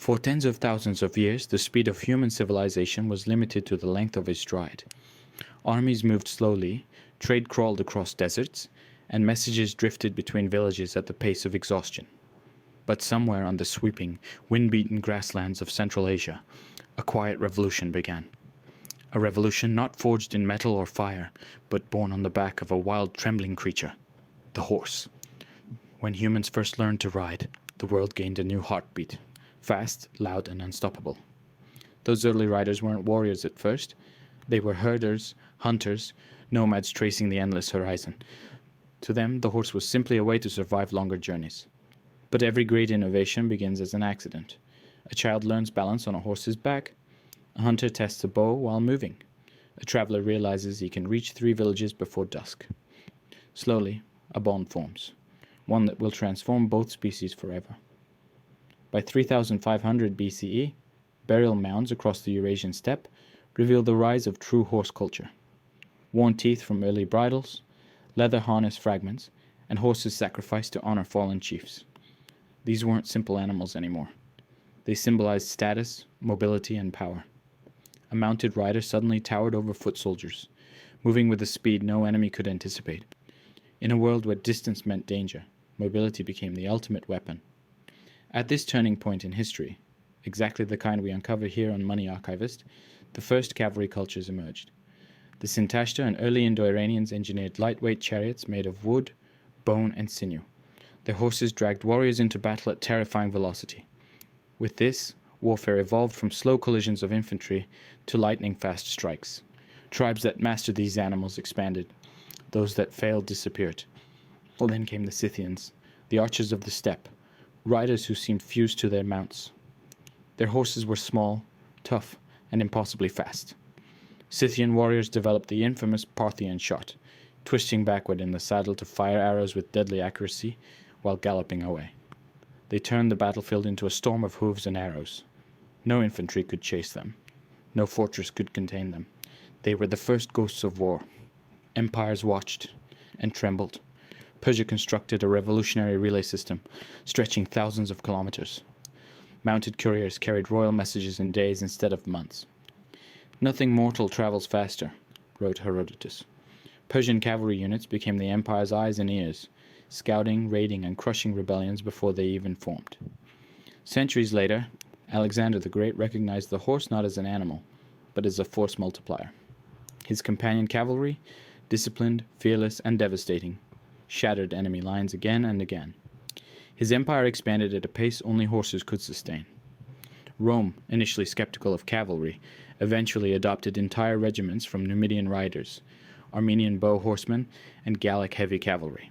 For tens of thousands of years, the speed of human civilization was limited to the length of a stride. Armies moved slowly, trade crawled across deserts, and messages drifted between villages at the pace of exhaustion. But somewhere on the sweeping, wind-beaten grasslands of Central Asia, a quiet revolution began. A revolution not forged in metal or fire, but born on the back of a wild, trembling creature, the horse. When humans first learned to ride, the world gained a new heartbeat, fast, loud, and unstoppable. Those early riders weren't warriors at first. They were herders, hunters, nomads tracing the endless horizon. To them, the horse was simply a way to survive longer journeys. But every great innovation begins as an accident. A child learns balance on a horse's back. A hunter tests a bow while moving. A traveler realizes he can reach 3 villages before dusk. Slowly, a bond forms, one that will transform both species forever. By 3500 BCE, burial mounds across the Eurasian steppe reveal the rise of true horse culture. Worn teeth from early bridles, leather harness fragments, and horses sacrificed to honor fallen chiefs. These weren't simple animals anymore. They symbolized status, mobility, and power. A mounted rider suddenly towered over foot soldiers, moving with a speed no enemy could anticipate. In a world where distance meant danger, mobility became the ultimate weapon. At this turning point in history, exactly the kind we uncover here on Money Archivist, the first cavalry cultures emerged. The Sintashta and early Indo-Iranians engineered lightweight chariots made of wood, bone, and sinew. Their horses dragged warriors into battle at terrifying velocity. With this, warfare evolved from slow collisions of infantry to lightning-fast strikes. Tribes that mastered these animals expanded. Those that failed disappeared. Well, then came the Scythians, the archers of the steppe, riders who seemed fused to their mounts. Their horses were small, tough, and impossibly fast. Scythian warriors developed the infamous Parthian shot, twisting backward in the saddle to fire arrows with deadly accuracy while galloping away. They turned the battlefield into a storm of hooves and arrows. No infantry could chase them. No fortress could contain them. They were the first ghosts of war. Empires watched and trembled. Persia constructed a revolutionary relay system, stretching thousands of kilometers. Mounted couriers carried royal messages in days instead of months. "Nothing mortal travels faster," wrote Herodotus. Persian cavalry units became the empire's eyes and ears, scouting, raiding, and crushing rebellions before they even formed. Centuries later, Alexander the Great recognized the horse not as an animal, but as a force multiplier. His companion cavalry, disciplined, fearless, and devastating, shattered enemy lines again and again. His empire expanded at a pace only horses could sustain. Rome, initially skeptical of cavalry, eventually adopted entire regiments from Numidian riders, Armenian bow horsemen, and Gallic heavy cavalry.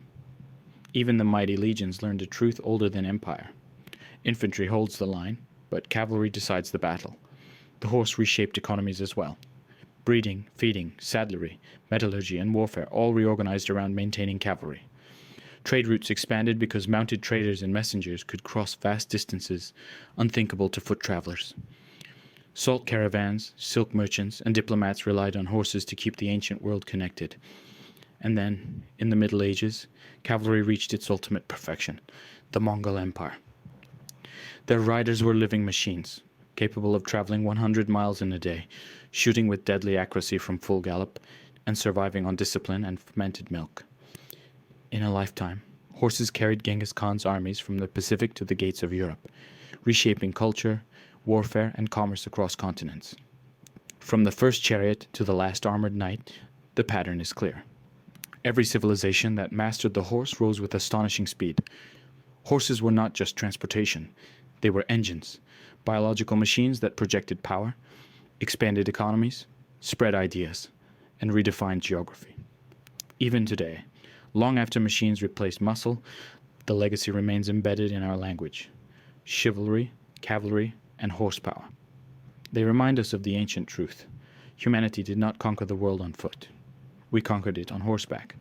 Even the mighty legions learned a truth older than empire. Infantry holds the line, but cavalry decides the battle. The horse reshaped economies as well. Breeding, feeding, saddlery, metallurgy, and warfare all reorganized around maintaining cavalry. Trade routes expanded because mounted traders and messengers could cross vast distances unthinkable to foot travelers. Salt caravans, silk merchants, and diplomats relied on horses to keep the ancient world connected. And then, in the Middle Ages, cavalry reached its ultimate perfection, the Mongol Empire. Their riders were living machines, capable of traveling 100 miles in a day, shooting with deadly accuracy from full gallop, and surviving on discipline and fermented milk. In a lifetime, horses carried Genghis Khan's armies from the Pacific to the gates of Europe, reshaping culture, warfare, and commerce across continents. From the first chariot to the last armored knight, the pattern is clear. Every civilization that mastered the horse rose with astonishing speed. Horses were not just transportation. They were engines, biological machines that projected power, expanded economies, spread ideas, and redefined geography. Even today, long after machines replaced muscle, the legacy remains embedded in our language. Chivalry, cavalry, and horsepower. They remind us of the ancient truth. Humanity did not conquer the world on foot. We conquered it on horseback,